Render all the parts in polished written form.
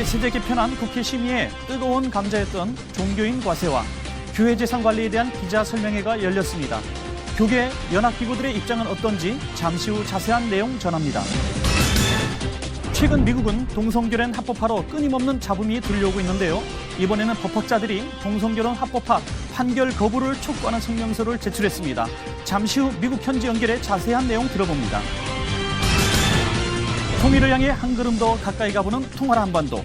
올해 세제 개편안 국회 심의에 뜨거운 감자였던 종교인 과세와 교회 재산 관리에 대한 기자 설명회가 열렸습니다. 교계 연합기구들의 입장은 어떤지 잠시 후 자세한 내용 전합니다. 최근 미국은 동성결혼 합법화로 끊임없는 잡음이 들려오고 있는데요. 이번에는 법학자들이 동성결혼 합법화 판결 거부를 촉구하는 성명서를 제출했습니다. 잠시 후 미국 현지 연결에 자세한 내용 들어봅니다. 통일을 향해 한 걸음 더 가까이 가보는 통화라 한반도.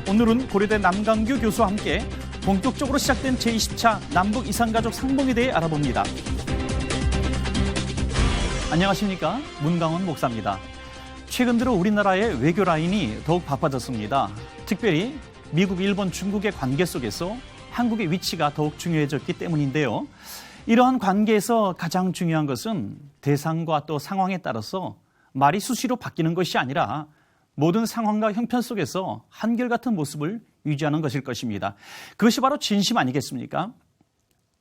오늘은 고려대 남강규 교수와 함께 본격적으로 시작된 제20차 남북 이산가족 상봉에 대해 알아봅니다. 안녕하십니까? 문강원 목사입니다. 최근 들어 우리나라의 외교 라인이 더욱 바빠졌습니다. 특별히 미국, 일본, 중국의 관계 속에서 한국의 위치가 더욱 중요해졌기 때문인데요. 이러한 관계에서 가장 중요한 것은 대상과 또 상황에 따라서 말이 수시로 바뀌는 것이 아니라 모든 상황과 형편 속에서 한결같은 모습을 유지하는 것일 것입니다. 그것이 바로 진심 아니겠습니까?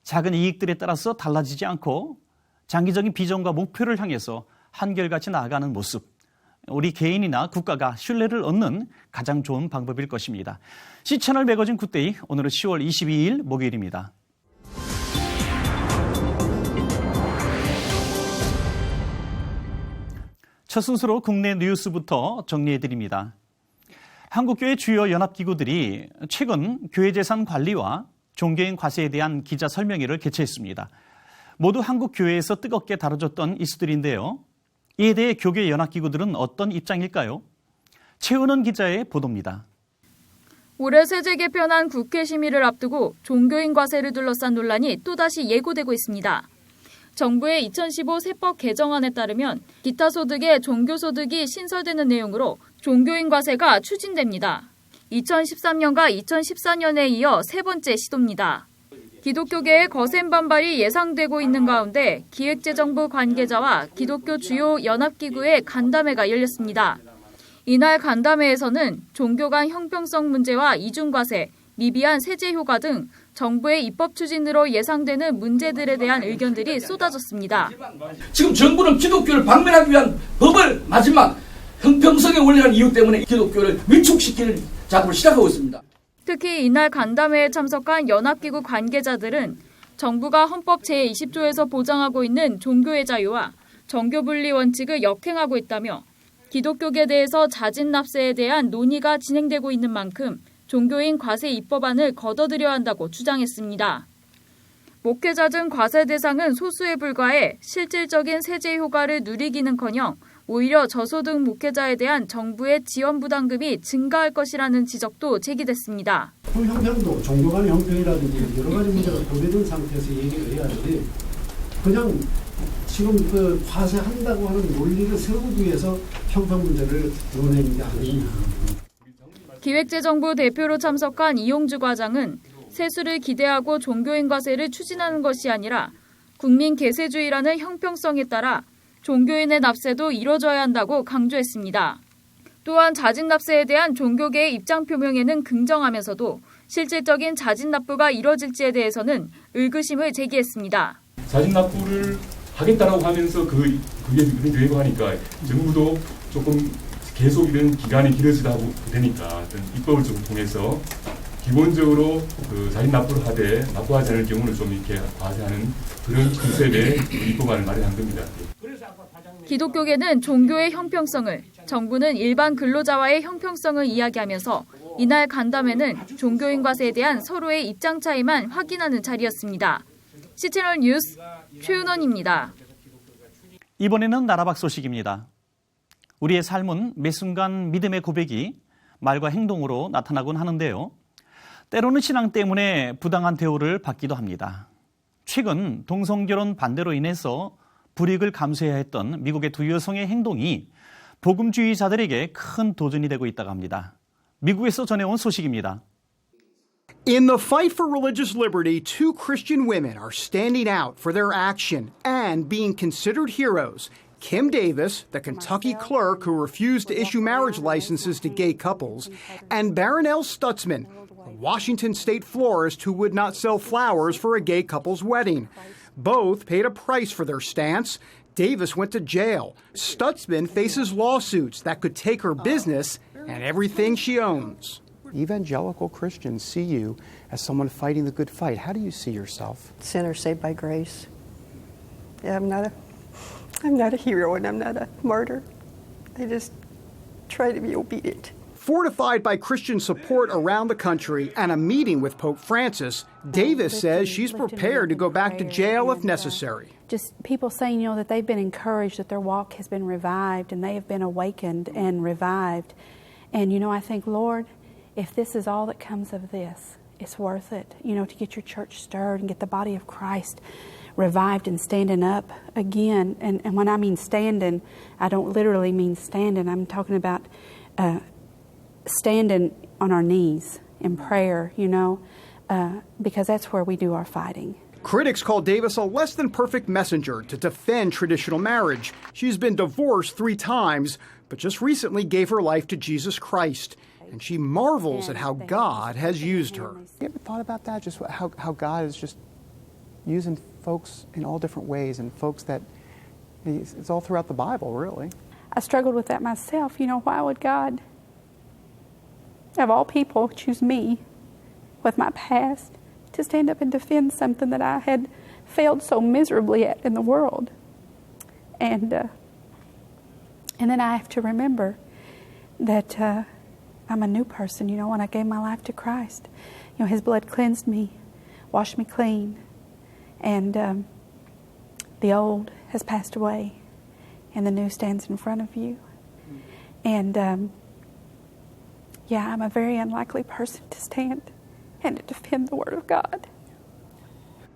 작은 이익들에 따라서 달라지지 않고 장기적인 비전과 목표를 향해서 한결같이 나아가는 모습. 우리 개인이나 국가가 신뢰를 얻는 가장 좋은 방법일 것입니다. C채널 매거진 굿데이, 오늘은 10월 22일 목요일입니다. 첫 순서로 국내 뉴스부터 정리해드립니다. 한국교회 주요 연합기구들이 최근 교회 재산 관리와 종교인 과세에 대한 기자 설명회를 개최했습니다. 모두 한국교회에서 뜨겁게 다뤄졌던 이슈들인데요. 이에 대해 교계 연합기구들은 어떤 입장일까요? 최은원 기자의 보도입니다. 올해 세제 개편안 국회 심의를 앞두고 종교인 과세를 둘러싼 논란이 또다시 예고되고 있습니다. 정부의 2015 세법 개정안에 따르면 기타 소득에 종교소득이 신설되는 내용으로 종교인 과세가 추진됩니다. 2013년과 2014년에 이어 세 번째 시도입니다. 기독교계의 거센 반발이 예상되고 있는 가운데 기획재정부 관계자와 기독교 주요 연합기구의 간담회가 열렸습니다. 이날 간담회에서는 종교 간 형평성 문제와 이중과세, 미비한 세제 효과 등 정부의 입법 추진으로 예상되는 문제들에 대한 의견들이 쏟아졌습니다. 지금 정부는 기독교를 박멸하기 위한 법을 마지막 형평성의 원리라는 이유 때문에 기독교를 위축시키는 작업을 시작하고 있습니다. 특히 이날 간담회에 참석한 연합기구 관계자들은 정부가 헌법 제20조에서 보장하고 있는 종교의 자유와 정교분리 원칙을 역행하고 있다며 기독교계에 대해서 자진납세에 대한 논의가 진행되고 있는 만큼 종교인 과세 입법안을 걷어들여야 한다고 주장했습니다. 목회자 등 과세 대상은 소수에 불과해 실질적인 세제 효과를 누리기는커녕 오히려 저소득 목회자에 대한 정부의 지원 부담금이 증가할 것이라는 지적도 제기됐습니다. 형평도, 종교 간의 형평이라든지 여러 가지 문제가 고려된 상태에서 얘기를 해야 하는데 그냥 지금 그 과세한다고 하는 논리를 세우기 위해서 형평 문제를 논의하는 게 아니냐. 기획재정부 대표로 참석한 이용주 과장은 세수를 기대하고 종교인 과세를 추진하는 것이 아니라 국민 계세주의라는 형평성에 따라 종교인의 납세도 이뤄져야 한다고 강조했습니다. 또한 자진납세에 대한 종교계의 입장 표명에는 긍정하면서도 실질적인 자진납부가 이뤄질지에 대해서는 의구심을 제기했습니다. 자진납부를 하겠다라고 하면서 그게 되고 하니까 정부도 조금 계속 이런 기간이 길어지다 보니까 어떤 입법을 좀 통해서 기본적으로 그 자진 납부를 하되 납부하지 않을 경우는 좀 이렇게 과세하는 그런 컨셉의 입법안을 마련한 겁니다. 기독교계는 종교의 형평성을, 정부는 일반 근로자와의 형평성을 이야기하면서 이날 간담회는 종교인 과세에 대한 서로의 입장 차이만 확인하는 자리였습니다. C채널 뉴스 최은원입니다. 이번에는 나라밖 소식입니다. 우리의 삶은 매 순간 믿음의 고백이 말과 행동으로 나타나곤 하는데요. 때로는 신앙 때문에 부당한 대우를 받기도 합니다. 최근 동성결혼 반대로 인해서 불이익을 감수해야 했던 미국의 두 여성의 행동이 복음주의자들에게 큰 도전이 되고 있다고 합니다. 미국에서 전해온 소식입니다. In the fight for religious liberty, two Christian women are standing out for their action and being considered heroes. Kim Davis, the Kentucky clerk who refused to issue marriage licenses to gay couples, and Barronelle Stutzman, a Washington state florist who would not sell flowers for a gay couple's wedding. Both paid a price for their stance. Davis went to jail. Stutzman faces lawsuits that could take her business and everything she owns. Evangelical Christians see you as someone fighting the good fight. How do you see yourself? Sinner saved by grace. Yeah, I'm not a hero and I'm not a martyr. I just try to be obedient. Fortified by Christian support around the country and a meeting with Pope Francis, Davis says she's prepared to go back to jail if necessary. Just people saying, that they've been encouraged, that their walk has been revived and they have been awakened and revived. And, I think, Lord, if this is all that comes of this, it's worth it, to get your church stirred and get the body of Christ revived and standing up again. And when I mean standing, I don't literally mean standing. I'm talking about standing on our knees in prayer, because that's where we do our fighting. Critics call Davis a less than perfect messenger to defend traditional marriage. She's been divorced 3 times, but just recently gave her life to Jesus Christ. And she marvels at how God has used her. You ever thought about that? Just how God is just using folks in all different ways, and folks that it's all throughout the Bible, really. I struggled with that myself. Why would God, of all people, choose me with my past to stand up and defend something that I had failed so miserably at in the world? And then I have to remember that I'm a new person, when I gave my life to Christ. His blood cleansed me, washed me clean, and the old has passed away, and the new stands in front of you. And I'm a very unlikely person to stand and to defend the Word of God.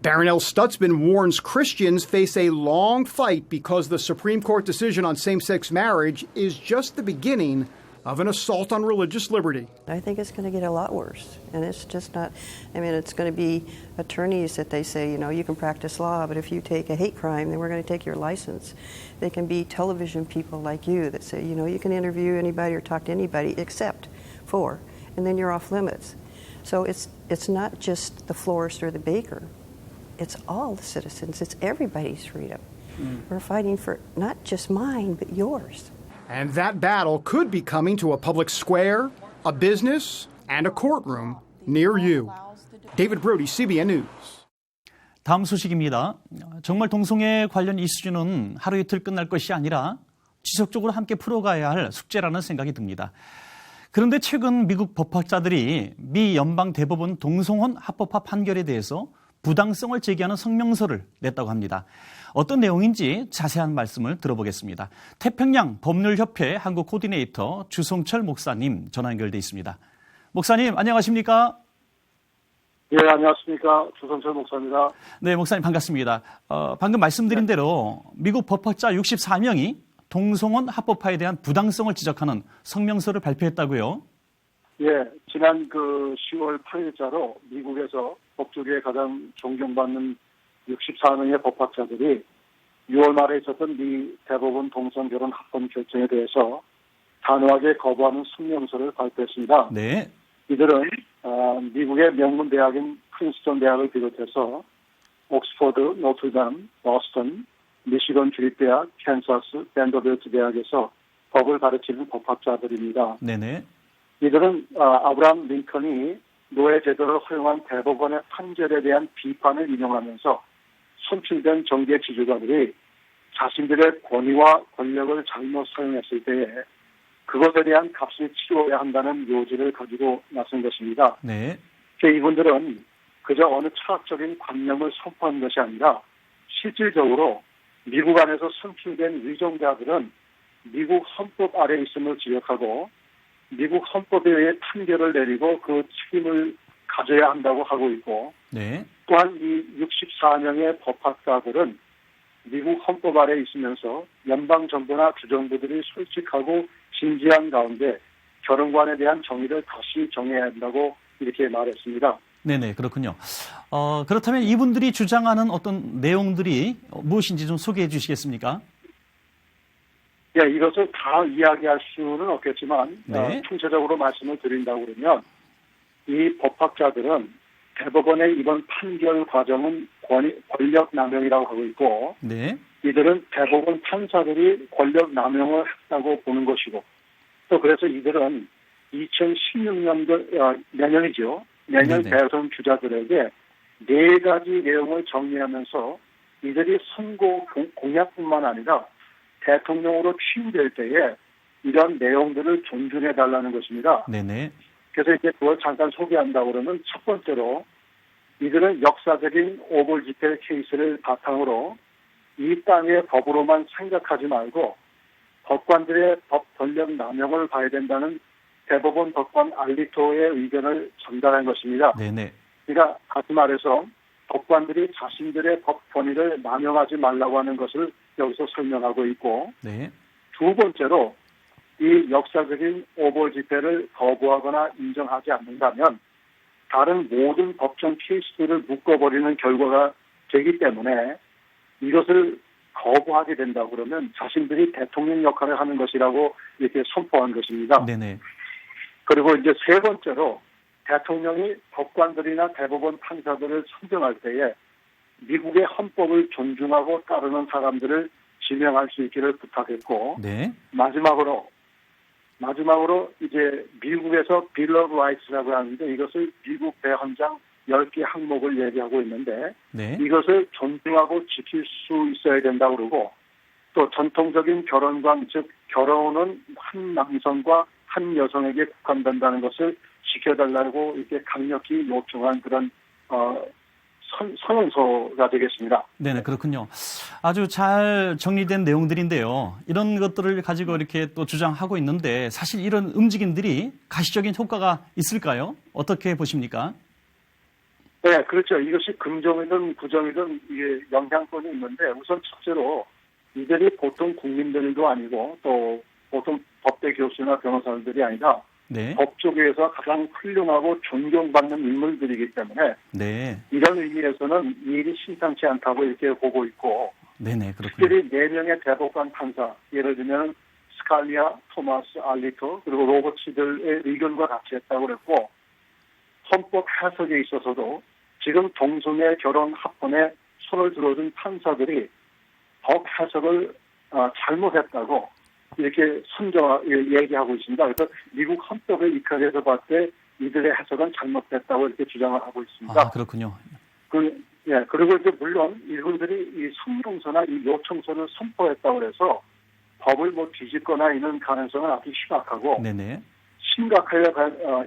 Barronelle Stutzman warns Christians face a long fight because the Supreme Court decision on same-sex marriage is just the beginning of an assault on religious liberty. I think it's going to get a lot worse. And it's just not, it's going to be attorneys that they say, you can practice law, but if you take a hate crime, then we're going to take your license. They can be television people like you that say, you can interview anybody or talk to anybody except for, and then you're off limits. So it's not just the florist or the baker. It's all the citizens. It's everybody's freedom. We're fighting for not just mine, but yours. And that battle could be coming to a public square, a business, and a courtroom near you. David Brody, CBN News. 다음 소식입니다. 정말 동성애 관련 이슈는 하루 이틀 끝날 것이 아니라 지속적으로 함께 풀어가야 할 숙제라는 생각이 듭니다. 그런데 최근 미국 법학자들이 미 연방대법원 동성혼 합법화 판결에 대해서 부당성을 제기하는 성명서를 냈다고 합니다. 어떤 내용인지 자세한 말씀을 들어보겠습니다. 태평양 법률협회 한국 코디네이터 주성철 목사님 전화 연결돼 있습니다. 목사님 안녕하십니까? 예, 안녕하십니까. 주성철 목사입니다. 네, 목사님 반갑습니다. 방금 말씀드린 대로 미국 법학자 64명이 동성혼 합법화에 대한 부당성을 지적하는 성명서를 발표했다고요? 예, 지난 10월 8일자로 미국에서 법조계에 가장 존경받는 64명의 법학자들이 6월 말에 있었던 미 대법원 동성결혼 합헌 결정에 대해서 단호하게 거부하는 성명서를 발표했습니다. 네. 이들은 미국의 명문 대학인 프린스턴 대학을 비롯해서 옥스퍼드, 노트담, 버스턴, 미시건 주립대학, 캔사스, 밴더빌트 대학에서 법을 가르치는 법학자들입니다. 네네. 이들은 아브라함 링컨이 노예 제도를 허용한 대법원의 판결에 대한 비판을 인용하면서 선출된 정계 지주가들이 자신들의 권위와 권력을 잘못 사용했을 때에 그것에 대한 값을 치러야 한다는 요지를 가지고 나선 것입니다. 네. 이분들은 그저 어느 철학적인 관념을 선포한 것이 아니라 실질적으로 미국 안에서 선출된 위정자들은 미국 헌법 아래 있음을 지적하고 미국 헌법에 의해 판결을 내리고 그 책임을 가져야 한다고 하고 있고 네. 또한 이 64명의 법학자들은 미국 헌법 아래 있으면서 연방정부나 주정부들이 솔직하고 진지한 가운데 결혼관에 대한 정의를 다시 정해야 한다고 이렇게 말했습니다. 네네, 그렇군요. 그렇다면 이분들이 주장하는 어떤 내용들이 무엇인지 좀 소개해 주시겠습니까? 예, 이것을 다 이야기할 수는 없겠지만 네. 총체적으로 말씀을 드린다고 그러면 이 법학자들은 대법원의 이번 판결 과정은 권력 남용이라고 하고 있고 네. 이들은 대법원 판사들이 권력 남용을 했다고 보는 것이고 또 그래서 이들은 2016년도 내년이죠. 내년 네네. 대선 주자들에게 4가지 내용을 정리하면서 이들이 선거 공약뿐만 아니라 대통령으로 취임될 때에 이런 내용들을 존중해달라는 것입니다. 네네. 그래서 이제 그걸 잠깐 소개한다고 그러면 첫 번째로 이들은 역사적인 오벌 집회 케이스를 바탕으로 이 땅의 법으로만 생각하지 말고 법관들의 법 권력 남용을 봐야 된다는 대법원 법관 알리토의 의견을 전달한 것입니다. 네네. 그러니까 다시 말해서 법관들이 자신들의 법 권위를 남용하지 말라고 하는 것을 여기서 설명하고 있고 네. 두 번째로 이 역사적인 오벌 집회를 거부하거나 인정하지 않는다면 다른 모든 법정 케이스들을 묶어버리는 결과가 되기 때문에 이것을 거부하게 된다고 그러면 자신들이 대통령 역할을 하는 것이라고 이렇게 선포한 것입니다. 네네. 그리고 이제 세 번째로 대통령이 법관들이나 대법원 판사들을 선정할 때에 미국의 헌법을 존중하고 따르는 사람들을 지명할 수 있기를 부탁했고 네. 마지막으로 이제 미국에서 Bill of Rights라고 하는데 이것을 미국 대헌장 10개 항목을 얘기하고 있는데 네. 이것을 존중하고 지킬 수 있어야 된다고 그러고 또 전통적인 결혼관 즉 결혼은 한 남성과 한 여성에게 국한된다는 것을 지켜달라고 이렇게 강력히 요청한 그런 선언서가 되겠습니다. 네네, 그렇군요. 아주 잘 정리된 내용들인데요. 이런 것들을 가지고 이렇게 또 주장하고 있는데 사실 이런 움직임들이 가시적인 효과가 있을까요? 어떻게 보십니까? 네, 그렇죠. 이것이 긍정이든 부정이든 이게 영향권이 있는데 우선 첫째로 이들이 보통 국민들도 아니고 또 보통 법대 교수나 변호사들이 아니라 네. 법조계에서 가장 훌륭하고 존경받는 인물들이기 때문에 네. 이런 의미에서는 이 일이 심상치 않다고 이렇게 보고 있고 네네, 그렇군요. 특별히 4명의 대법관 판사 예를 들면 스칼리아, 토마스, 알리토 그리고 로버츠들의 의견과 같이 했다고 그랬고 헌법 해석에 있어서도 지금 동성애 결혼 합헌에 손을 들어준 판사들이 법 해석을 잘못했다고 이렇게 얘기하고 있습니다. 그래서 미국 헌법에 입각해서 봤을 때 이들의 해석은 잘못됐다고 이렇게 주장을 하고 있습니다. 아, 그렇군요. 그리고 이제 물론 이분들이 이 성명서나 이 요청서를 선포했다고 해서 법을 뭐 뒤집거나 이런 가능성은 아주 심각하고 네네.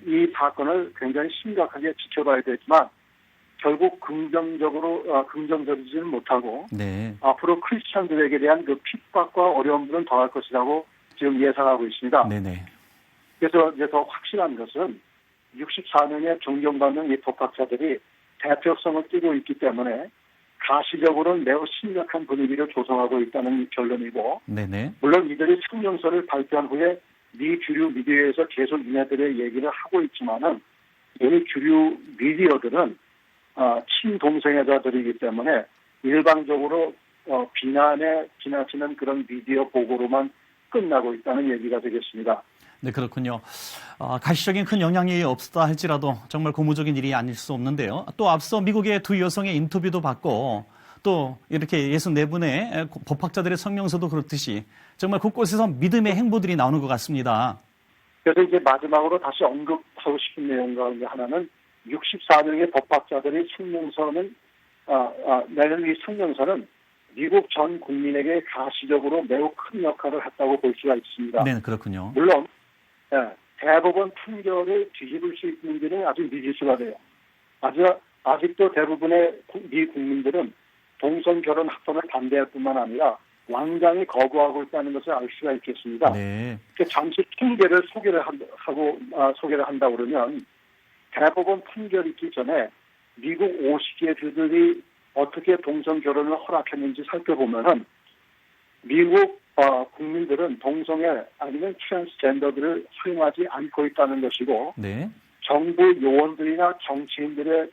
이 사건을 굉장히 심각하게 지켜봐야 되지만 결국 긍정적이지는 못하고 네. 앞으로 크리스천들에게 대한 그 핍박과 어려움들은 더할 것이라고 지금 예상하고 있습니다. 네네. 그래서 이제 더 확실한 것은 64명의 존경받는 이 법학자들이 대표성을 띠고 있기 때문에 가시적으로는 매우 심각한 분위기를 조성하고 있다는 결론이고 네네. 물론 이들이 성명서를 발표한 후에 미 주류 미디어에서 계속 이네들의 얘기를 하고 있지만은 이 주류 미디어들은 친동성애자들이기 때문에 일방적으로 비난에 지나치는 그런 미디어 보고로만 끝나고 있다는 얘기가 되겠습니다. 네, 그렇군요. 가시적인 큰 영향이 없다 할지라도 정말 고무적인 일이 아닐 수 없는데요. 또 앞서 미국의 두 여성의 인터뷰도 받고 또 이렇게 64분의 법학자들의 성명서도 그렇듯이 정말 곳곳에서 믿음의 행보들이 나오는 것 같습니다. 그래서 이제 마지막으로 다시 언급하고 싶은 내용 가운데 하나는 64명의 법학자들의 성명서는 내는 이 성명서는 미국 전 국민에게 가시적으로 매우 큰 역할을 했다고 볼 수가 있습니다. 네, 그렇군요. 물론 대법원 판결을 뒤집을 수 있는지는 아직 미지수가 돼요. 아직도 대부분의 미 국민들은 동성 결혼 합헌을 반대할 뿐만 아니라 완강히 거부하고 있다는 것을 알 수가 있겠습니다. 네. 잠시 통계를 소개를 한다 그러면 대법원 판결이 있기 전에 미국 50개 주들이 어떻게 동성 결혼을 허락했는지 살펴보면은 미국 국민들은 동성애 아니면 트랜스젠더들을 허용하지 않고 있다는 것이고 네. 정부 요원들이나 정치인들의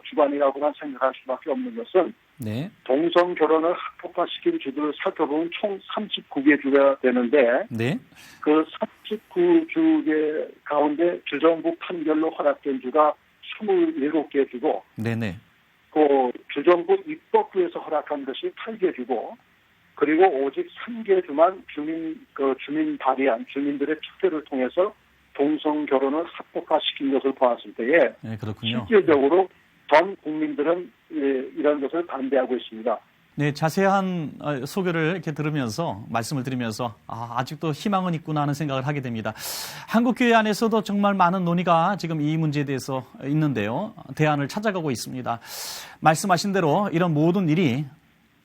주관이라고만 생각할 수밖에 없는 것은 네. 동성 결혼을 합법화시킨 주들을 살펴보면 총 39개 주가 되는데 네. 그 39주 가운데 주정부 판결로 허락된 주가 27개 주고 네네. 그 주정부 입법부에서 허락한 것이 8개 주고 그리고 오직 3개 주만 주민 발의안 주민들의 투표를 통해서 동성 결혼을 합법화시킨 것을 보았을 때에 네, 그렇군요. 실질적으로 전 국민들은 이런 것을 반대하고 있습니다. 네, 자세한 소개를 이렇게 들으면서 말씀을 드리면서 아직도 희망은 있구나 하는 생각을 하게 됩니다. 한국교회 안에서도 정말 많은 논의가 지금 이 문제에 대해서 있는데요. 대안을 찾아가고 있습니다. 말씀하신 대로 이런 모든 일이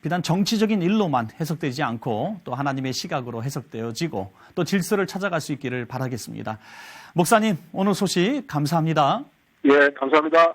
비단 정치적인 일로만 해석되지 않고 또 하나님의 시각으로 해석되어지고 또 질서를 찾아갈 수 있기를 바라겠습니다. 목사님, 오늘 소식 감사합니다. 예, 감사합니다.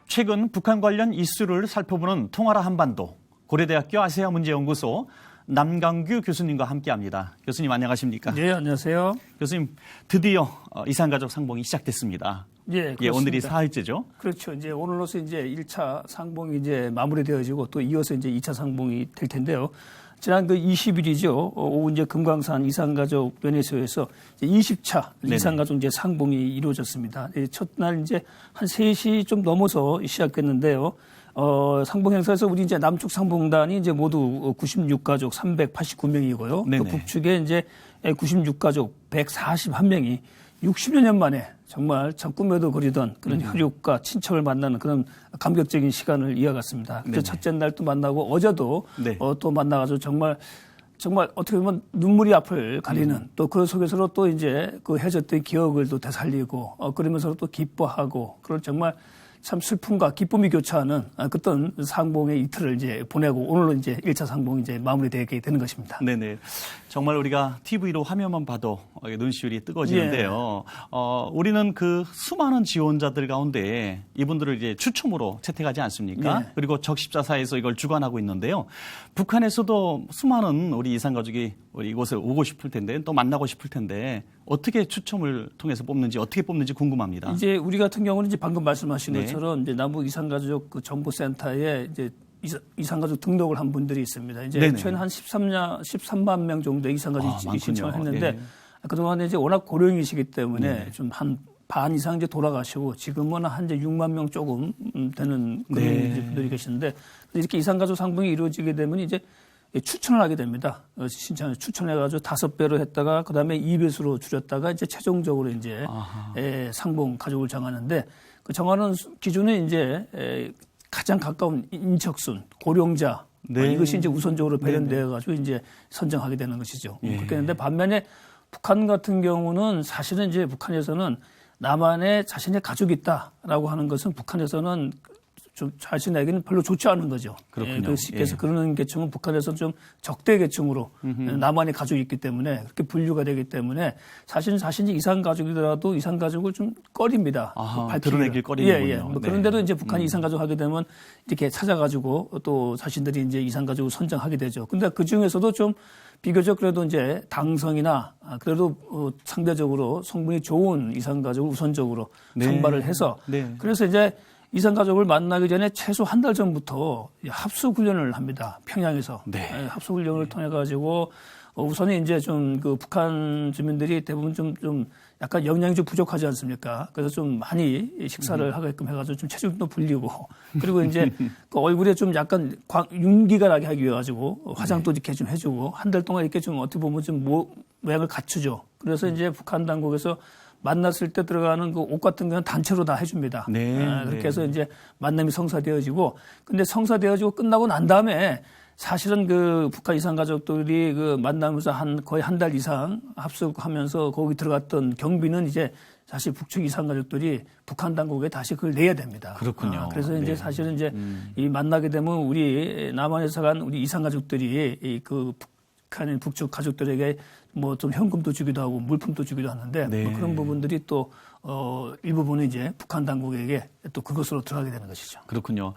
최근 북한 관련 이슈를 살펴보는 통하라 한반도 고려대학교 아시아문제연구소 남강규 교수님과 함께합니다. 교수님 안녕하십니까? 네, 안녕하세요. 교수님 드디어 이산가족 상봉이 시작됐습니다. 예, 오늘이 4일째죠. 그렇죠. 이제 오늘로서 이제 1차 상봉이 이제 마무리되어지고 또 이어서 이제 2차 상봉이 될 텐데요. 지난 그 20일이죠. 오후 이제 금강산 이산가족 연회소에서 20차 이산가족 이제 상봉이 이루어졌습니다. 첫날 이제 한 3시 좀 넘어서 시작됐는데요. 상봉 행사에서 우리 이제 남측 상봉단이 이제 모두 96가족 389명이고요. 또 북측에 이제 96가족 141명이 60여 년 만에 정말 참 꿈에도 그리던 그런 혈육과 친척을 만나는 그런 감격적인 시간을 이어갔습니다. 그래서 첫째 날도 만나고 어제도 또 만나가지고 정말 어떻게 보면 눈물이 앞을 가리는 또 그 속에서도 또 이제 그 헤어졌던 기억을 또 되살리고 그러면서 또 기뻐하고 그런 정말 참 슬픔과 기쁨이 교차하는 그떤 상봉의 이틀을 이제 보내고 오늘로 이제 1차 상봉이 이제 마무리되게 되는 것입니다. 네네. 정말 우리가 TV로 화면만 봐도 눈시울이 뜨거워지는데요. 우리는 그 수많은 지원자들 가운데 이분들을 이제 추첨으로 채택하지 않습니까? 그리고 적십자사에서 이걸 주관하고 있는데요. 북한에서도 수많은 우리 이산가족이 우리 이곳에 오고 싶을 텐데 또 만나고 싶을 텐데 어떻게 추첨을 통해서 뽑는지 어떻게 뽑는지 궁금합니다. 이제 우리 같은 경우는 이제 방금 말씀하신 것처럼 이제 남북 이산가족 그 정보센터에 이제 이산가족 등록을 한 분들이 있습니다. 이제 최근 한 13만 명 정도의 이산가족이 신청을 했는데 그동안에 이제 워낙 고령이시기 때문에 좀 한 반 이상 이제 돌아가시고 지금은 한 이제 6만 명 조금 되는 그런 분들이 계시는데 이렇게 이산가족 상봉이 이루어지게 되면 이제 추천을 하게 됩니다. 신청을 추천해가지고 5배로 했다가 그 다음에 2배수로 줄였다가 이제 최종적으로 이제 상봉 가족을 정하는데 그 정하는 기준은 이제 가장 가까운 인척순, 고령자 이것이 이제 우선적으로 배련되어가지고 이제 선정하게 되는 것이죠. 그렇게 했는데 반면에 북한 같은 경우는 사실은 이제 북한에서는 남한에 자신의 가족이 있다라고 하는 것은 북한에서는 좀 자신에게는 별로 좋지 않은 거죠. 그렇군요. 그래서 그러는 계층은 북한에서 좀 적대 계층으로 남한에 가족이 있기 때문에 그렇게 분류가 되기 때문에 사실은 자신이 이산가족이더라도 이산가족을 좀 꺼립니다. 드러내길 꺼리는군요. 뭐 그런데도 이제 북한이 이산가족 하게 되면 이렇게 찾아가지고 또 자신들이 이제 이산가족을 선정하게 되죠. 근데 그 중에서도 좀 비교적 그래도 이제 당성이나 그래도 상대적으로 성분이 좋은 이산가족을 우선적으로 선발을 해서 그래서 이제 이산가족을 만나기 전에 최소 한 달 전부터 합숙훈련을 합니다. 평양에서. 합숙훈련을 통해가지고 우선은 이제 좀 그 북한 주민들이 대부분 좀 약간 영양이 좀 부족하지 않습니까? 그래서 좀 많이 식사를 하게끔 해가지고 좀 체중도 불리고 그리고 이제 그 얼굴에 좀 약간 윤기가 나게 하기 위해 가지고 화장도 이렇게 좀 해주고 한 달 동안 이렇게 좀 어떻게 보면 좀 모양을 갖추죠. 그래서 이제 북한 당국에서 만났을 때 들어가는 그 옷 같은 경우는 단체로 다 해줍니다. 네. 그렇게 해서 이제 만남이 성사되어지고, 근데 성사되어지고 끝나고 난 다음에 사실은 그 북한 이산 가족들이 그 만나면서 거의 한 달 이상 합숙하면서 거기 들어갔던 경비는 이제 사실 북측 이산 가족들이 북한 당국에 다시 그걸 내야 됩니다. 그렇군요. 그래서 이제 네. 사실은 이제 이 만나게 되면 우리 남한에서 간 우리 이산 가족들이 이 그 북한인 북측 가족들에게 뭐 좀 현금도 주기도 하고 물품도 주기도 하는데 네. 뭐 그런 부분들이 또 일부분은 이제 북한 당국에게 또 그것으로 들어가게 되는 것이죠. 그렇군요.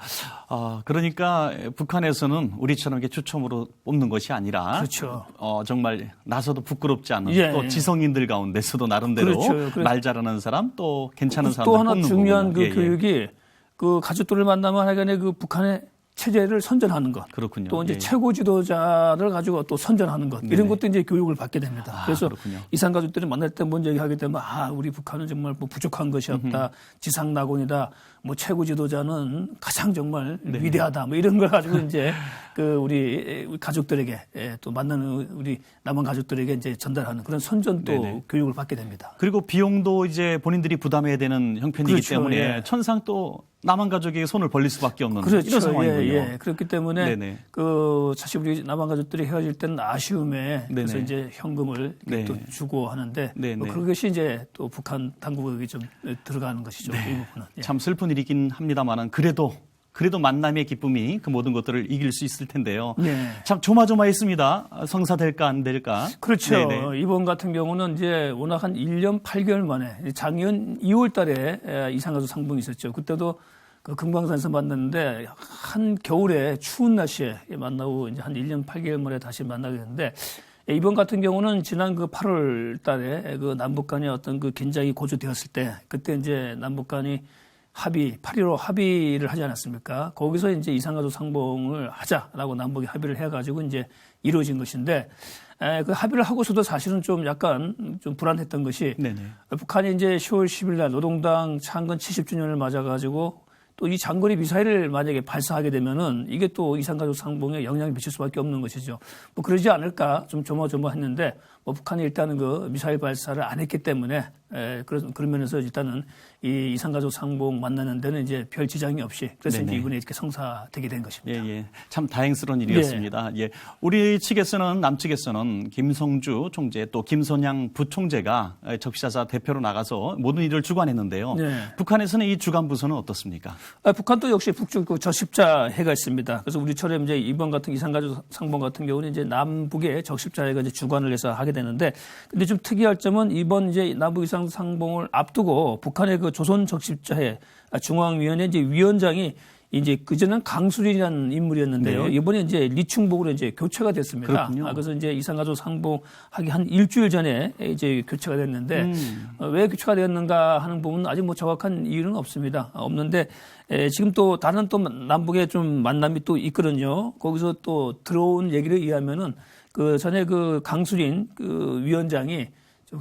그러니까 북한에서는 우리처럼 이렇게 추첨으로 뽑는 것이 아니라 그렇죠. 정말 나서도 부끄럽지 않은 예, 또 예. 지성인들 지성인들 가운데서도 나름대로 그렇죠. 말 잘하는 사람 또 괜찮은 사람 또 하나 뽑는 중요한 거군요. 그 교육이 그 가족들을 만나면 하여간에 그 북한의 체제를 선전하는 것. 그렇군요. 또 이제 예. 최고 지도자를 가지고 또 선전하는 것. 네네. 이런 것도 이제 교육을 받게 됩니다. 그래서 그렇군요. 이산 가족들이 만날 때 먼저 얘기하게 되면 우리 북한은 정말 뭐 부족한 것이 없다. 지상낙원이다. 뭐 최고 지도자는 가장 정말 위대하다. 뭐 이런 걸 가지고 이제 그 우리 가족들에게 또 만나는 우리 남한 가족들에게 이제 전달하는 그런 선전 또 네네. 교육을 받게 됩니다. 그리고 비용도 이제 본인들이 부담해야 되는 형편이기 그렇죠. 때문에 예. 천상 또 남한 가족에게 손을 벌릴 수밖에 없는 그렇죠. 이런 상황이군요. 예. 그렇기 때문에 네네. 그 사실 우리 남한 가족들이 헤어질 때는 아쉬움에 그래서 네네. 이제 현금을 네. 또 주고 하는데 네네. 뭐 그것이 이제 또 북한 당국에게 좀 들어가는 것이죠. 이 부분은. 예. 참 슬픈 일이긴 합니다만은 그래도 만남의 기쁨이 그 모든 것들을 이길 수 있을 텐데요. 네. 참 조마조마했습니다. 성사될까 안 될까. 그렇죠. 네네. 이번 같은 경우는 이제 워낙 한 1년 8개월 만에 작년 2월 달에 이산가족 상봉이 있었죠. 그때도 그 금강산에서 만났는데 한 겨울에 추운 날씨에 만나고 이제 한 1년 8개월 만에 다시 만나게 됐는데 이번 같은 경우는 지난 그 8월 달에 그 남북 간의 어떤 그 긴장이 고조되었을 때 그때 이제 남북 간이 8.15 합의를 하지 않았습니까? 거기서 이제 이산가족 상봉을 하자라고 남북이 합의를 해가지고 이제 이루어진 것인데, 그 합의를 하고서도 사실은 좀 약간 좀 불안했던 것이, 네네. 북한이 이제 10월 10일 날 노동당 창건 70주년을 맞아가지고 또 이 장거리 미사일을 만약에 발사하게 되면은 이게 또 이산가족 상봉에 영향을 미칠 수밖에 없는 것이죠. 뭐 그러지 않을까 좀 조마조마했는데 뭐 북한이 일단은 그 미사일 발사를 안 했기 때문에 그런 면에서 일단은 이 이산가족 상봉 만나는 데는 이제 별 지장이 없이 그래서 네네. 이제 이번에 이렇게 성사되게 된 것입니다. 예. 참 다행스러운 일이었습니다. 예. 우리 측에서는 남측에서는 김성주 총재 또 김선양 부총재가 적시자사 대표로 나가서 모든 일을 주관했는데요. 네. 북한에서는 이 주관 부서는 어떻습니까? 북한도 역시 북쪽 그 적십자회가 있습니다. 그래서 우리처럼 이제 이번 같은 이산가족 상봉 같은 경우는 이제 남북의 적십자회가 이제 주관을 해서 하게 되는데, 근데 좀 특이할 점은 이번 이제 남북 이산 상봉을 앞두고 북한의 그 조선 적십자회 중앙위원회 이제 위원장이 이제 그전엔 강수린이라는 인물이었는데요. 네. 이번에 이제 리충복으로 이제 교체가 됐습니다. 그렇군요. 그래서 이제 이산가족 상봉하기 한 일주일 전에 이제 교체가 됐는데 왜 교체가 되었는가 하는 부분은 아직 뭐 정확한 이유는 없습니다. 없는데 지금 또 다른 또 남북의 좀 만남이 또 있거든요. 거기서 또 들어온 얘기를 의하면은 그 전에 그 강수린 그 위원장이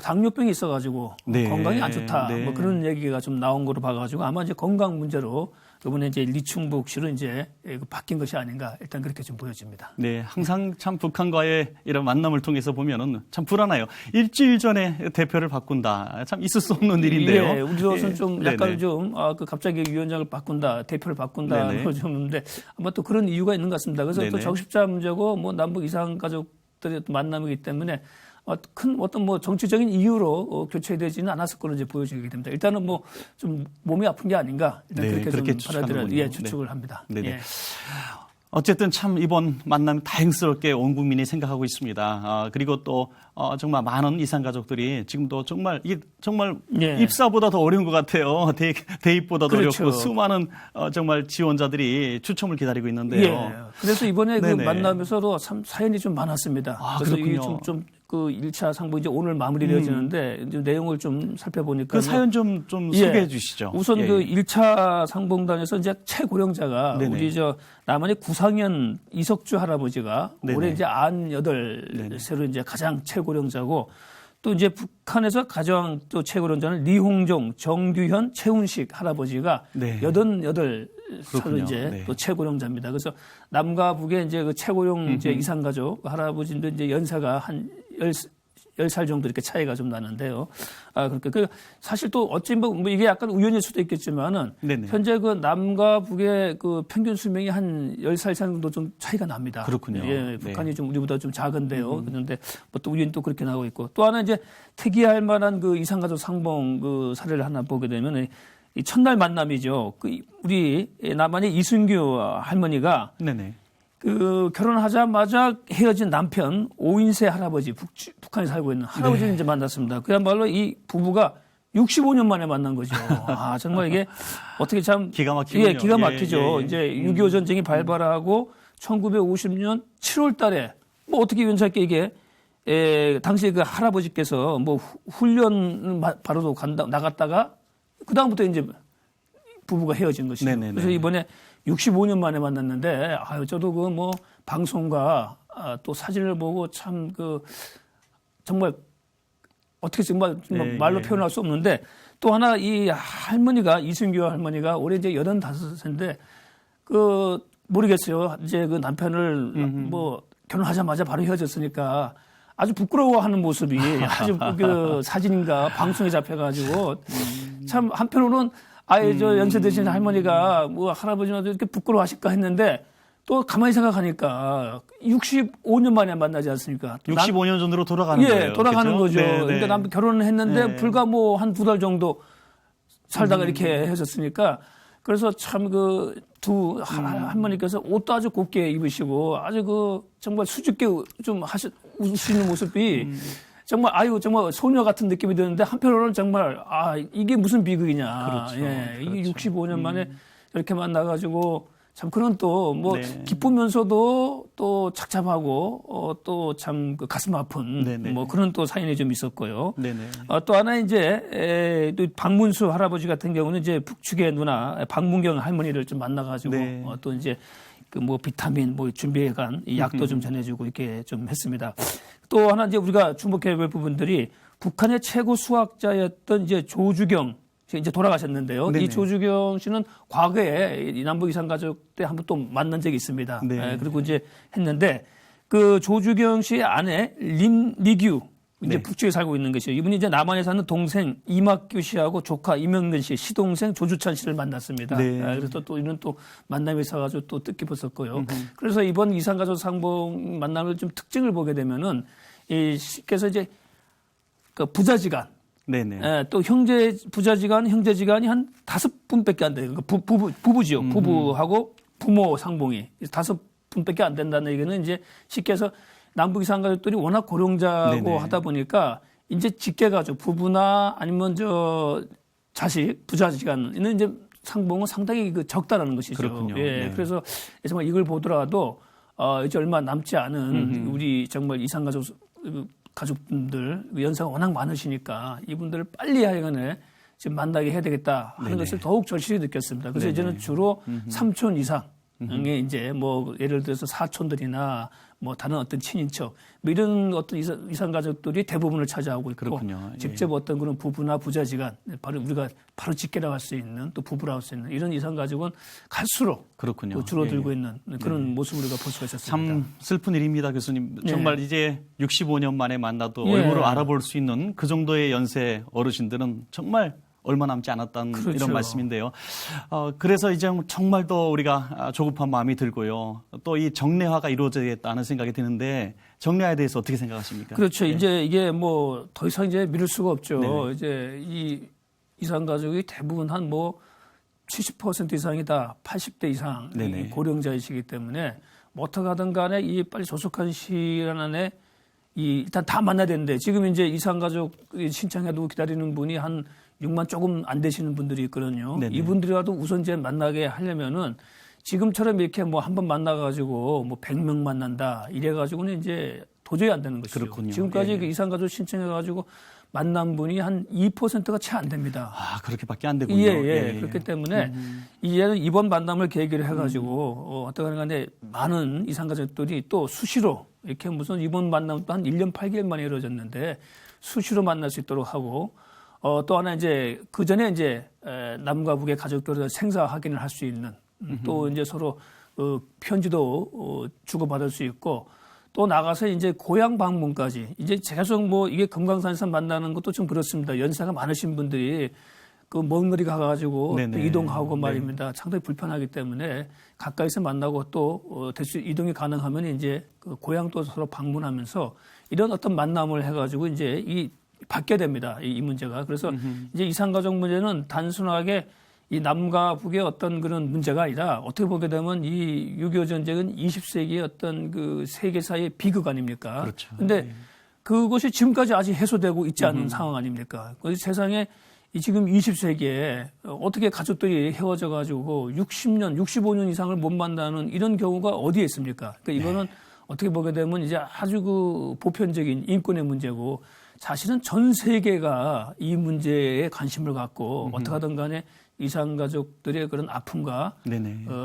당뇨병이 있어가지고 네. 건강이 안 좋다. 네. 뭐 그런 얘기가 좀 나온 거로 봐가지고 아마 이제 건강 문제로 이번에 이제 리충복 씨로 이제 바뀐 것이 아닌가 일단 그렇게 좀 보여집니다. 네, 항상 참 북한과의 이런 만남을 통해서 보면은 참 불안해요. 일주일 전에 대표를 바꾼다. 참 있을 수 없는 일인데요. 예, 우리로서는 좀 약간 네네. 좀 그 갑자기 위원장을 바꾼다, 대표를 바꾼다 네네. 그런 좀 있는데 아마 또 그런 이유가 있는 것 같습니다. 그래서 또 네네. 적십자 문제고 뭐 남북 이산 가족들의 또 만남이기 때문에 큰 어떤 뭐 정치적인 이유로 교체되지는 않았을 거로 이제 보여지게 됩니다. 일단은 뭐 좀 몸이 아픈 게 아닌가 일단 네, 그렇게 그렇게 좀 받아들여 추측하는군요. 추측을 합니다. 네네. 예. 어쨌든 참 이번 만남 다행스럽게 온 국민이 생각하고 있습니다. 그리고 또 정말 많은 이산 가족들이 지금도 정말 이게 정말 예. 입사보다 더 어려운 것 같아요. 대입보다 더 그렇죠. 어렵고 수많은 정말 지원자들이 추첨을 기다리고 있는데요. 예. 그래서 이번에 그 네네. 만남에서도 참 사연이 좀 많았습니다. 그래서 그렇군요. 이게 좀 그 1차 상봉 이제 오늘 마무리되어지는데 이제 내용을 좀 살펴보니까 그 사연 좀 소개해 주시죠. 우선 예, 그 예. 1차 상봉단에서 이제 최고령자가 네네. 우리 저 남한의 구상현 이석주 할아버지가 네네. 올해 이제 98세로 이제 가장 최고령자고 또 이제 북한에서 가장 또 최고령자는 리홍종, 정규현, 최운식 할아버지가 네. 88살로 그렇군요. 이제 네. 또 최고령자입니다. 그래서 남과 북의 이제 그 최고령 이제 이산가족 할아버지도 이제 연세가 한 10살 정도 이렇게 차이가 좀 나는데요. 그렇게 사실 또 어찌 뭐 이게 약간 우연일 수도 있겠지만은 네네. 현재 그 남과 북의 그 평균 수명이 한 10살 정도 좀 차이가 납니다. 그렇군요. 예, 북한이 네. 좀 우리보다 좀 작은데요. 그런데 뭐 또 우연히 또 그렇게 나오고 있고 또 하나 이제 특이할 만한 그 이산가족 상봉 그 사례를 하나 보게 되면 이 첫날 만남이죠. 그 우리 남한의 이순규 할머니가 네네. 그 결혼하자마자 헤어진 남편 5인세 할아버지 북한에 살고 있는 할아버지를 이제 만났습니다. 그야말로 이 부부가 65년 만에 만난 거죠. 정말 이게 어떻게 참 기가 막히군요. 예, 기가 막히죠. 예. 이제 6.25 전쟁이 발발하고 1950년 7월 달에 뭐 어떻게 연차께 이게 당시 그 할아버지께서 뭐 훈련 바로 나갔다가 그다음부터 이제 부부가 헤어진 것이죠. 네네네. 그래서 이번에 65년 만에 만났는데, 저도 그 뭐 방송과 또 사진을 보고 참 그 정말 어떻게 정말 말로 표현할 수 없는데 또 하나 이 할머니가 이순규 할머니가 올해 이제 85세인데 그 모르겠어요. 이제 그 남편을 뭐 결혼하자마자 바로 헤어졌으니까 아주 부끄러워하는 모습이 아주 그 사진인가 방송에 잡혀가지고 참 한편으로는 저 연세 드신 할머니가 뭐 할아버지나도 이렇게 부끄러워하실까 했는데 또 가만히 생각하니까 65년 만에 만나지 않습니까? 65년 전으로 돌아가는 거예요. 돌아가는 그렇죠? 거죠. 네, 네. 그러니까 남 결혼을 했는데 불과 뭐 한 2달 정도 살다가 이렇게 헤어졌으니까 그래서 참 그 두 할머니께서 옷도 아주 곱게 입으시고 아주 그 정말 수줍게 좀 웃으시는 모습이 정말 정말 소녀 같은 느낌이 드는데 한편으로는 정말 이게 무슨 비극이냐. 그렇죠. 이게 그렇죠. 65년 만에 이렇게 만나가지고 참 그런 또 뭐 네. 기쁘면서도 또 착잡하고 또 참 그 가슴 아픈 네네. 뭐 그런 또 사연이 좀 있었고요. 네네. 또 하나 이제 또 박문수 할아버지 같은 경우는 이제 북측의 누나 박문경 할머니를 좀 만나가지고 네. 또 이제 그 뭐 비타민 뭐 준비해간 이 약도 좀 전해주고 이렇게 좀 했습니다. 또 하나 이제 우리가 주목해야 할 부분들이 북한의 최고 수학자였던 이제 조주경 이제 돌아가셨는데요. 네네. 이 조주경 씨는 과거에 이 남북 이산 가족 때 한번 또 만난 적이 있습니다. 네. 그리고 이제 했는데 그 조주경 씨의 아내 림리규 이제 네. 북쪽에 살고 있는 것이요. 이분이 이제 남한에 사는 동생 이막규 씨하고 조카 이명근 씨, 시동생 조주찬 씨를 만났습니다. 네. 그래서 또 이런 또 만남이 있어가지고 또 뜻깊었었고요. 그래서 이번 이산가족 상봉 만남을 좀 특징을 보게 되면은 이 씨께서 이제 그 부자지간 네네. 또 형제지간이 한 5분밖에 안 돼요. 그러니까 부부지요. 부부하고 부모 상봉이 5분밖에 안 된다는 얘기는 이제 쉽게 해서 남북 이산 가족들이 워낙 고령자고 네네. 하다 보니까 이제 직계가족 부부나 아니면 자식 부자지간은 이제 상봉은 상당히 그 적다라는 것이죠. 그렇군요. 예. 네. 그래서 정말 이걸 보더라도 이제 얼마 남지 않은 우리 정말 이산 가족분들 연세가 워낙 많으시니까 이분들을 빨리 하여간에 지금 만나게 해야 되겠다 하는 네네. 것을 더욱 절실히 느꼈습니다. 그래서 네네. 이제는 주로 삼촌 이상의 이제 뭐 예를 들어서 사촌들이나 뭐 다른 어떤 친인척 뭐 이런 어떤 이산 가족들이 대부분을 차지하고 있고 그렇군요. 예. 직접 어떤 그런 부부나 부자지간 바로 우리가 바로 직계라고 할 수 있는 또 부부라고 할 수 있는 이런 이산 가족은 갈수록 그렇군요. 또 줄어들고 예. 있는 그런 모습을 우리가 볼 수가 있었습니다. 참 슬픈 일입니다, 교수님. 예. 정말 이제 65년 만에 만나도 예. 얼굴을 알아볼 수 있는 그 정도의 연세 어르신들은 정말 얼마 남지 않았다는 그렇죠. 이런 말씀인데요. 그래서 이제 정말 더 우리가 조급한 마음이 들고요. 또 이 정례화가 이루어져야겠다는 생각이 드는데 정례화에 대해서 어떻게 생각하십니까? 그렇죠. 예. 이제 이게 뭐 더 이상 이제 미룰 수가 없죠. 네네. 이제 이 이산 가족이 대부분 한 뭐 70% 이상이다, 80대 이상 네네. 고령자이시기 때문에 뭐 어떻게 하든 간에 이 빨리 조속한 시간 안에 일단 다 만나야 되는데 지금 이제 이산 가족 신청해도 기다리는 분이 한 6만 조금 안 되시는 분들이 있거든요. 네네. 이분들이라도 우선 이제 만나게 하려면은 지금처럼 이렇게 뭐 한 번 만나가지고 뭐 100명 만난다 이래가지고는 이제 도저히 안 되는 것이죠. 그렇군요. 지금까지 예. 그 이산가족 신청해가지고 만난 분이 한 2%가 채 안 됩니다. 그렇게밖에 안 되군요. 예. 그렇기 때문에 이제는 이번 만남을 계기로 해가지고 어떻게 간에 많은 이산가족들이 또 수시로 이렇게 무슨 이번 만남도 한 1년 8개월 만에 이루어졌는데 수시로 만날 수 있도록 하고 또 하나 이제 그 전에 이제 남과 북의 가족들을 생사 확인을 할 수 있는 또 이제 서로 편지도 주고받을 수 있고 또 나가서 이제 고향 방문까지 이제 계속 뭐 이게 금강산에서 만나는 것도 좀 그렇습니다. 연세가 많으신 분들이 그 먼 거리 가가지고 또 이동하고 말입니다. 상당히 불편하기 때문에 가까이서 만나고 또 대충 이동이 가능하면 이제 그 고향도 서로 방문하면서 이런 어떤 만남을 해가지고 이제 이 받게 됩니다. 이 문제가. 그래서 이제 이산가족 문제는 단순하게 이 남과 북의 어떤 그런 문제가 아니라 어떻게 보게 되면 이 6.25 전쟁은 20세기의 어떤 그 세계사의 비극 아닙니까? 그렇죠. 근데 그것이 지금까지 아직 해소되고 있지 않은 상황 아닙니까? 그래서 세상에 이 지금 20세기에 어떻게 가족들이 헤어져 가지고 60년, 65년 이상을 못 만나는 이런 경우가 어디에 있습니까? 그러니까 이거는 어떻게 보게 되면 이제 아주 그 보편적인 인권의 문제고 사실은 전 세계가 이 문제에 관심을 갖고 어떻게 하든 간에 이산가족들의 그런 아픔과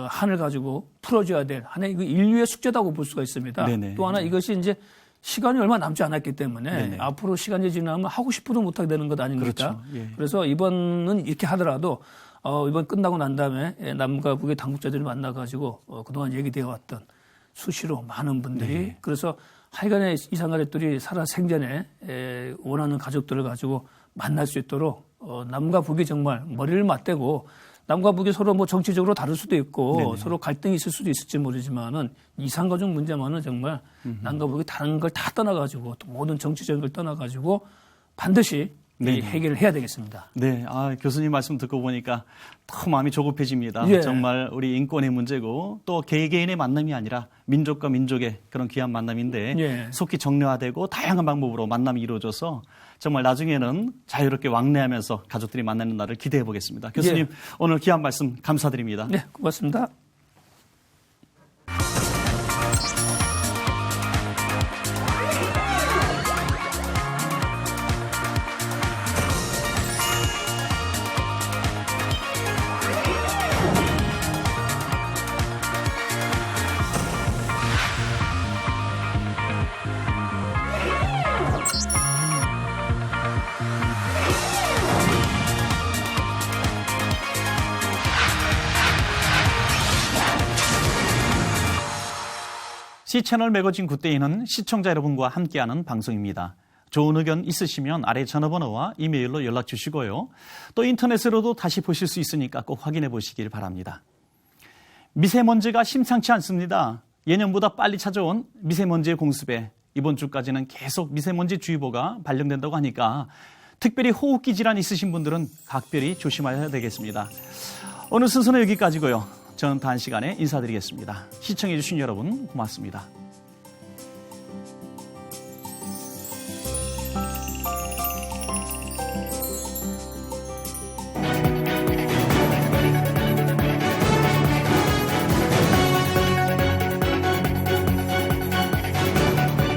한을 가지고 풀어줘야 될 하나의 인류의 숙제라고 볼 수가 있습니다. 또 하나 이것이 이제 시간이 얼마 남지 않았기 때문에 앞으로 시간이 지나면 하고 싶어도 못하게 되는 것 아닙니까? 그렇죠. 그래서 이번은 이렇게 하더라도 이번 끝나고 난 다음에 남과 북의 당국자들을 만나가지고 그동안 얘기되어 왔던 수시로 많은 분들이 그래서 하여간에 이산가족들이 살아 생전에 원하는 가족들을 가지고 만날 수 있도록 남과 북이 정말 머리를 맞대고 남과 북이 서로 뭐 정치적으로 다를 수도 있고 서로 갈등이 있을 수도 있을지 모르지만은 이산가족 문제만은 정말 남과 북이 다른 걸 다 떠나가지고 또 모든 정치적인 걸 떠나가지고 반드시 해결을 해야 되겠습니다. 네, 교수님 말씀 듣고 보니까 더 마음이 조급해집니다. 정말 우리 인권의 문제고 또 개개인의 만남이 아니라 민족과 민족의 그런 귀한 만남인데 속히 정례화되고 다양한 방법으로 만남이 이루어져서 정말 나중에는 자유롭게 왕래하면서 가족들이 만나는 날을 기대해 보겠습니다. 교수님 오늘 귀한 말씀 감사드립니다. 네, 고맙습니다. C채널 매거진 굿데이는 시청자 여러분과 함께하는 방송입니다. 좋은 의견 있으시면 아래 전화번호와 이메일로 연락 주시고요. 또 인터넷으로도 다시 보실 수 있으니까 꼭 확인해 보시길 바랍니다. 미세먼지가 심상치 않습니다. 예년보다 빨리 찾아온 미세먼지의 공습에 이번 주까지는 계속 미세먼지 주의보가 발령된다고 하니까 특별히 호흡기 질환 있으신 분들은 각별히 조심하셔야 되겠습니다. 오늘 순서는 여기까지고요. 저는 다음 시간에 인사드리겠습니다. 시청해 주신 여러분 고맙습니다.